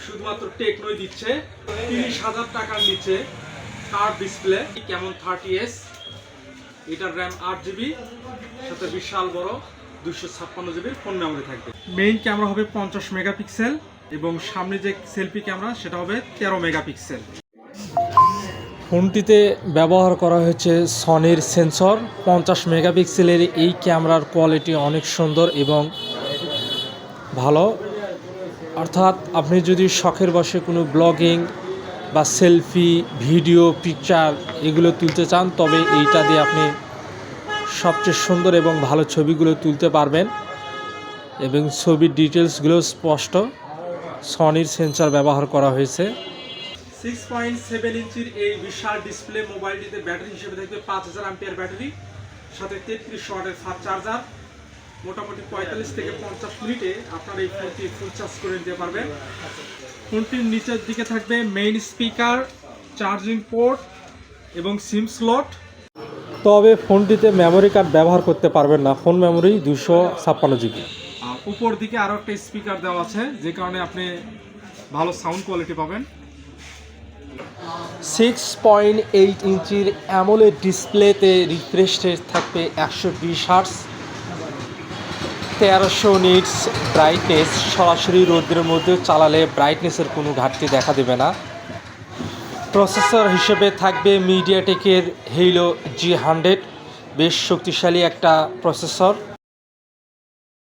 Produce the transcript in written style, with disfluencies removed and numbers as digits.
শুধুমাত্র টেকনোই দিচ্ছে 30,000 টাকার নিচে কার্ভ ডিসপ্লে কেমন 30s। এটার র্যাম 8GB, সাথে বিশাল বড় 256GB ফোন মেমোরি থাকবে। মেইন ক্যামেরা হবে 50 মেগাপিক্সেল এবং সামনে যে সেলফি ক্যামেরা সেটা হবে 13 মেগাপিক্সেল। ফোনটিতে ব্যবহার করা হয়েছে সনির সেন্সর 50 মেগাপিক্সেলের। এই ক্যামেরার কোয়ালিটি অনেক সুন্দর এবং ভালো, অর্থাৎ আপনি যদি শখের বশে কোনো ব্লগিং বা সেলফি ভিডিও পিকচার এগুলো তুলতে চান তবে এইটা দিয়ে আপনি সবচেয়ে সুন্দর এবং ভালো ছবিগুলো তুলতে পারবেন এবং ছবির ডিটেলসগুলো স্পষ্ট। সনির সেন্সর ব্যবহার করা হয়েছে। 6.7 ইঞ্চির এই বিশাল ডিসপ্লে মোবাইলটিতে ব্যাটারি হিসেবে থাকবে 5000 অ্যাম্পিয়ার ব্যাটারি, সাথে 33 ওয়াটের ফাস্ট চার্জার। মোটামুটি 45 থেকে 50 মিনিটে আপনার এই ফোনটি ফুল চার্জ করে নিতে পারবেন। ফোনটির নিচের দিকে থাকবে মেইন স্পিকার, চার্জিং পোর্ট এবং সিম স্লট। তবে ফোনটিতে মেমোরি কার্ড ব্যবহার করতে পারবেন না, ফোন মেমোরি 256GB। আর উপর দিকে আরও একটা স্পিকার দেওয়া আছে, যে কারণে আপনি ভালো সাউন্ড কোয়ালিটি পাবেন। 6.8 ইঞ্চির অ্যামোলেড ডিসপ্লেতে রিফ্রেশ রেট থাকবে 120 হার্টজ, 1300 নিটস ব্রাইটনেস। সরাসরি রোদের মধ্যেও চালালে ব্রাইটনেসের কোনো ঘাটতি দেখা দেবে না। প্রসেসর হিসেবে থাকবে মিডিয়াটেকের হেইলো G100, বেশ শক্তিশালী একটা প্রসেসর।